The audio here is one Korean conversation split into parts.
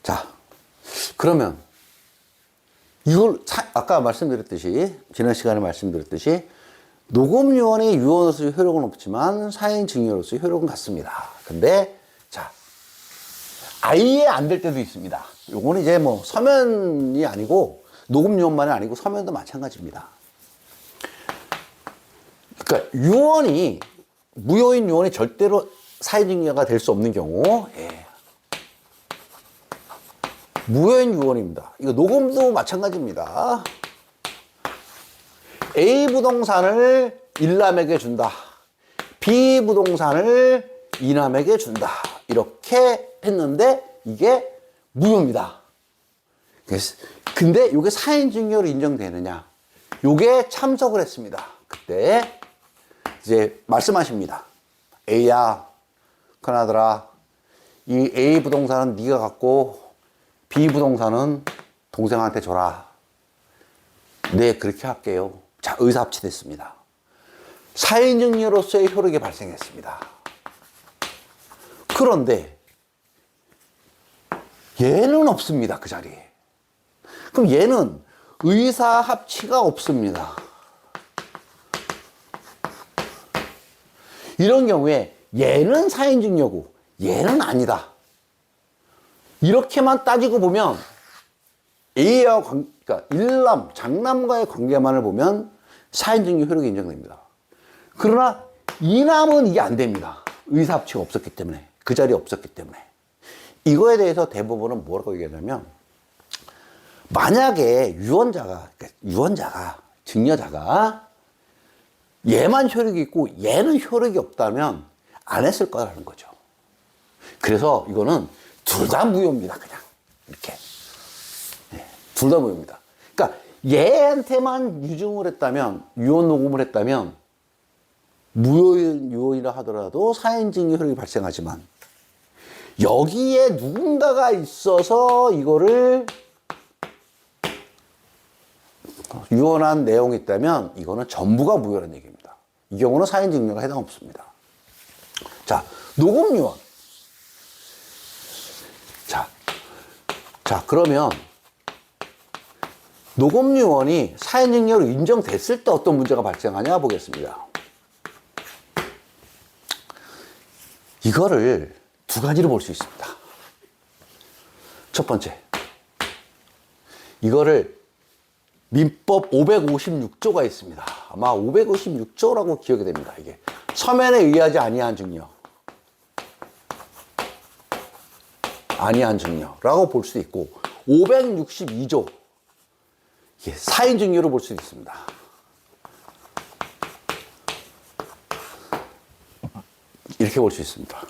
자, 그러면 이걸 아까 말씀드렸듯이 지난 시간에 말씀드렸듯이 녹음유언이 유언으로서 효력은 없지만 사인증여로서 효력은 같습니다. 근데 자, 아예 안 될 때도 있습니다. 요거는 이제 뭐 서면이 아니고 녹음유언만이 아니고 서면도 마찬가지입니다. 그러니까 유언이 무효인 유언이 절대로 사인증여가 될 수 없는 경우, 무효인 유언입니다. 이거 녹음도 마찬가지입니다. A 부동산을 1남에게 준다. B 부동산을 2남에게 준다. 이렇게 했는데 이게 무효입니다. 근데 이게 사인증여로 인정되느냐? 이게 참석을 했습니다. 그때 이제 말씀하십니다. A야, 큰아들아, 이 A 부동산은 네가 갖고 B 부동산은 동생한테 줘라. 네, 그렇게 할게요. 자, 의사합치됐습니다. 사인증여로서의 효력이 발생했습니다. 그런데 얘는 없습니다. 그 자리에. 그럼 얘는 의사합치가 없습니다. 이런 경우에 얘는 사인증여고 얘는 아니다. 이렇게만 따지고 보면 A와 그러니까 일남, 장남과의 관계만을 보면 사인증여 효력이 인정됩니다. 그러나 이남은 이게 안 됩니다. 의사합치가 없었기 때문에, 그 자리에 없었기 때문에. 이거에 대해서 대법원은 뭐라고 얘기하냐면, 만약에 유언자가, 증여자가 얘만 효력이 있고 얘는 효력이 없다면 안 했을 거라는 거죠. 그래서 이거는 둘 다 무효입니다. 그냥 이렇게. 둘 다 무효입니다. 그러니까 얘한테만 유증을 했다면, 유언 녹음을 했다면 무효인 유언이라 하더라도 사인증여 효력이 발생하지만 여기에 누군가가 있어서 이거를 유언한 내용이 있다면 이거는 전부가 무효라는 얘기입니다. 이 경우는 사인증여가 해당 없습니다. 자, 녹음유언. 자, 그러면 녹음유언이 사인증여로 인정됐을 때 어떤 문제가 발생하냐 보겠습니다. 이거를 두 가지로 볼 수 있습니다. 첫 번째, 이거를 민법 556조가 있습니다. 아마 556조라고 기억이 됩니다. 이게 서면에 의하지 아니한 증여, 아니한 증여라고 볼 수 있고, 562조 사인증여로 볼 수 있습니다. 이렇게 볼 수 있습니다.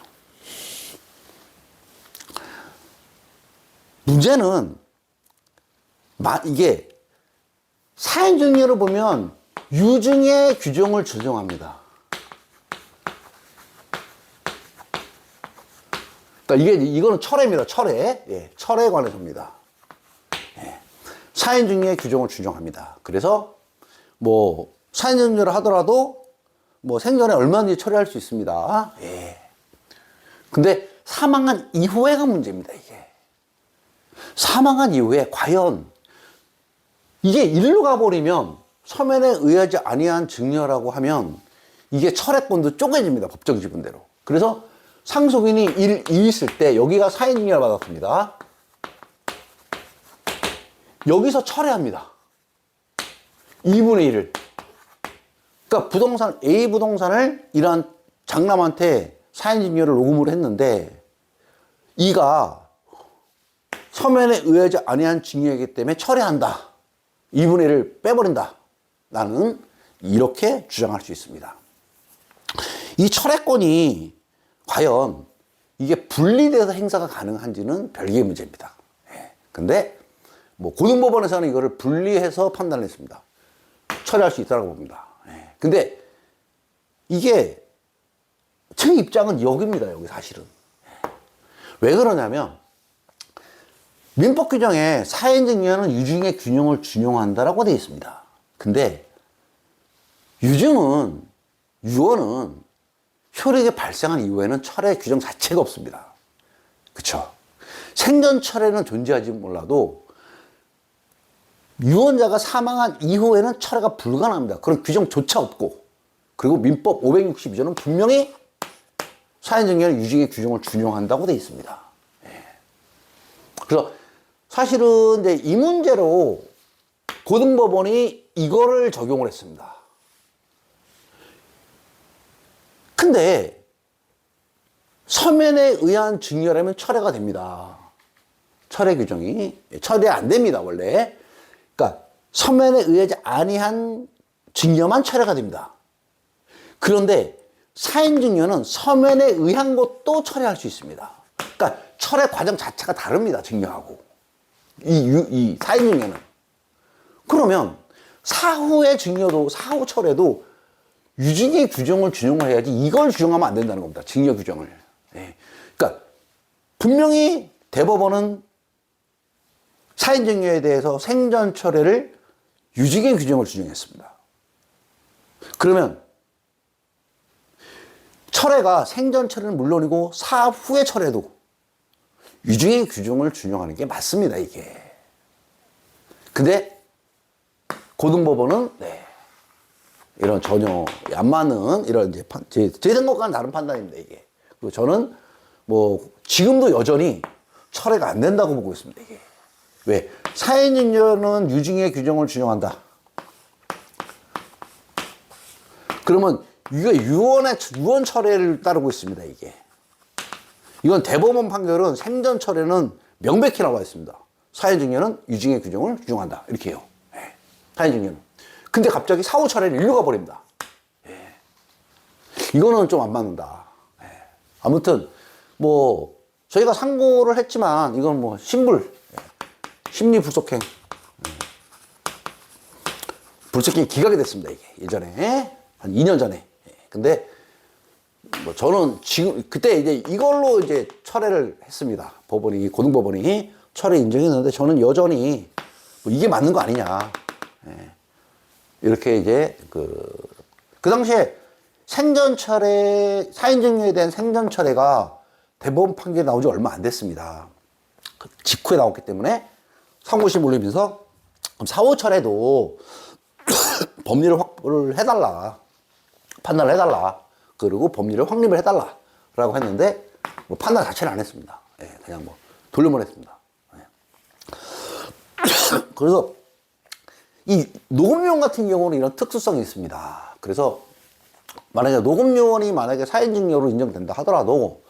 문제는 이게 사인증여로 보면 유증의 규정을 적용합니다. 그러니까 이거는 철회입니다. 철회. 철회에 관해서입니다. 사인증여의 규정을 준용합니다. 그래서 뭐 사인증여를 하더라도 뭐 생전에 얼마든지 처리할 수 있습니다. 근데 사망한 이후에가 문제입니다. 이게 사망한 이후에 과연 이게 일로 가버리면 서면에 의하지 아니한 증여라고 하면 이게 철회권도 쪼개집니다. 법정 지분대로. 그래서 상속인이 2 있을 때 여기가 사인증여를 받았습니다. 여기서 철회합니다. 2분의 1을. 그러니까 A 부동산을 이러한 장남한테 사인증여를 녹음을 했는데 이가 서면에 의하지 아니한 증여이기 때문에 철회한다. 2분의 1을 빼버린다. 나는 이렇게 주장할 수 있습니다. 이 철회권이 과연 이게 분리돼서 행사가 가능한지는 별개의 문제입니다. 근데 뭐 고등법원에서는 이거를 분리해서 판단을 했습니다. 처리할 수 있다고 봅니다. 근데 이게 제 입장은 여기입니다. 여기 사실은. 왜 그러냐면 민법 규정에 사인증여는 유증의 균형을 준용한다라고 되어 있습니다. 근데 유언은 효력이 발생한 이후에는 철회 규정 자체가 없습니다. 그쵸? 생전철에는 존재하지 몰라도 유언자가 사망한 이후에는 철회가 불가능합니다. 그런 규정조차 없고, 그리고 민법 562조는 분명히 사인증여는 유증의 규정을 준용한다고 되어 있습니다. 예. 그래서 사실은 이제 이 문제로 고등법원이 이거를 적용을 했습니다. 근데 서면에 의한 증여라면 철회가 됩니다. 철회 규정이 철회 안 됩니다, 원래. 그러니까 서면에 의하지 아니한 증여만 철회가 됩니다. 그런데 사인증여는 서면에 의한 것도 철회할 수 있습니다. 그러니까 철회 과정 자체가 다릅니다, 증여하고. 이 사인증여는. 그러면 사후의 증여도, 사후 철회도 유증의 규정을 준용을 해야지 이걸 규정하면 안 된다는 겁니다. 증여 규정을. 예. 그러니까 분명히 대법원은 사인증여에 대해서 생전 철회를 유증의 규정을 준용했습니다. 그러면 철회가 생전 철회는 물론이고 사후의 철회도 유증의 규정을 준용하는 게 맞습니다, 이게. 근데 고등법원은 이런 전혀 안 맞는 이런 이제 제 생각과는 다른 판단입니다, 이게. 그리고 저는 뭐 지금도 여전히 철회가 안 된다고 보고 있습니다, 이게. 왜? 사인증여는 유증의 규정을 준용한다. 그러면 이거 유언 철회를 따르고 있습니다, 이게. 이건 대법원 판결은 생전 철회는 명백히 나와 있습니다. 사인증여는 유증의 규정을 준용한다. 이렇게 해요. 예. 사인증여는. 근데 갑자기 사후 철회를 일로 가버립니다. 예. 이거는 좀 안 맞는다. 예. 아무튼, 뭐, 저희가 상고를 했지만, 이건 뭐, 심리불속행. 불속행이 기각이 됐습니다, 이게. 예전에. 한 2년 전에. 근데, 뭐, 저는 지금, 그때 이제 이걸로 이제 철회를 했습니다. 법원이, 고등법원이 철회 인정했는데, 저는 여전히, 뭐 이게 맞는 거 아니냐. 예. 이렇게 이제, 그 당시에 생전 철회, 사인증여에 대한 생전 철회가 대법원 판결이 나온 지 얼마 안 됐습니다. 그 직후에 나왔기 때문에 상고심 올리면서 그럼 사후 철회도 법리를 확보를 해달라. 판단을 해달라. 그리고 법리를 확립을 해달라. 라고 했는데, 뭐 판단 자체를 안 했습니다. 예, 그냥 뭐 돌려보냈습니다. 예. 그래서 이 녹음요원 같은 경우는 이런 특수성이 있습니다. 그래서 만약에 녹음요원이 만약에 사인증여로 인정된다 하더라도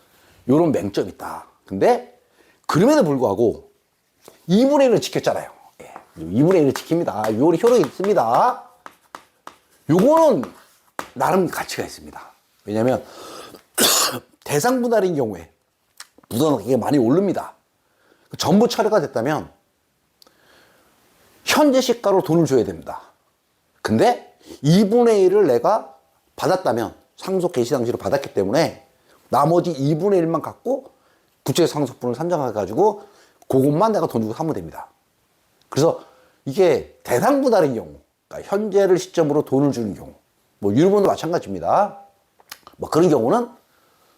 이런 맹점이 있다. 근데 그럼에도 불구하고 2분의 1을 지켰잖아요. 예, 2분의 1을 지킵니다. 요원이 효력이 있습니다. 요거는 나름 가치가 있습니다. 왜냐면 대상 분할인 경우에 부담이 많이 오릅니다. 전부 철회가 됐다면 현재 시가로 돈을 줘야 됩니다. 근데 2분의 1을 내가 받았다면 상속 개시 당시로 받았기 때문에 나머지 2분의 1만 갖고 부채 상속분을 산정해가지고 그것만 내가 돈 주고 사면 됩니다. 그래서 이게 대상 분할인 경우, 그러니까 현재를 시점으로 돈을 주는 경우, 뭐 유류분도 마찬가지입니다. 뭐 그런 경우는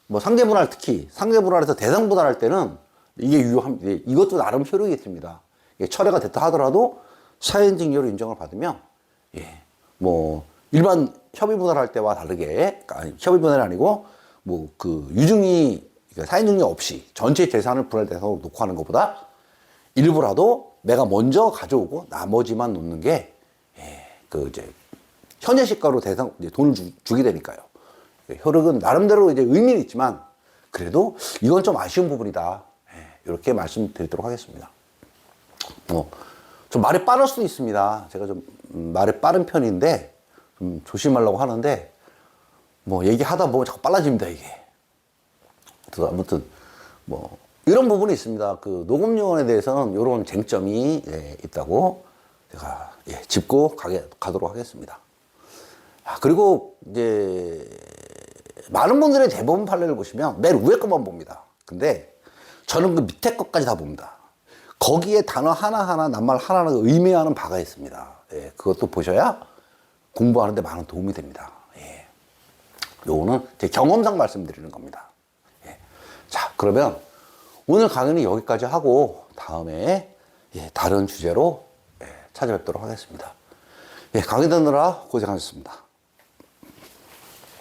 뭐 상대 분할, 특히 상대 분할에서 대상 분할할 때는 이게 유효합니다. 이것도 나름 효력이 있습니다. 철회가 됐다 하더라도 사인증여로 인정을 받으면, 예, 뭐, 일반 협의 분할할 때와 다르게, 아니, 협의 분할이 아니고, 뭐, 유증이, 그러니까 사인증여 없이 전체 재산을 분할 대상으로 놓고 하는 것보다 일부라도 내가 먼저 가져오고 나머지만 놓는 게, 예, 이제, 현재 시가로 이제 돈을 주게 되니까요. 효력은 나름대로 이제 의미는 있지만, 그래도 이건 좀 아쉬운 부분이다. 예, 이렇게 말씀드리도록 하겠습니다. 뭐, 좀 말이 빠를 수도 있습니다. 제가 좀 말이 빠른 편인데 좀 조심하려고 하는데 뭐 얘기하다 보면 자꾸 빨라집니다, 이게. 그래서 아무튼 뭐 이런 부분이 있습니다. 그 녹음요원에 대해서는 이런 쟁점이 있다고 제가 짚고 가도록 하겠습니다. 그리고 이제 많은 분들의 대법원 판례를 보시면 맨 위에 것만 봅니다. 근데 저는 그 밑에 것까지 다 봅니다. 거기에 단어 하나하나, 낱말 하나하나 의미하는 바가 있습니다. 예, 그것도 보셔야 공부하는데 많은 도움이 됩니다. 예. 요거는 제 경험상 말씀드리는 겁니다. 예. 자, 그러면 오늘 강의는 여기까지 하고 다음에 다른 주제로 찾아뵙도록 하겠습니다. 강의 듣느라 고생하셨습니다.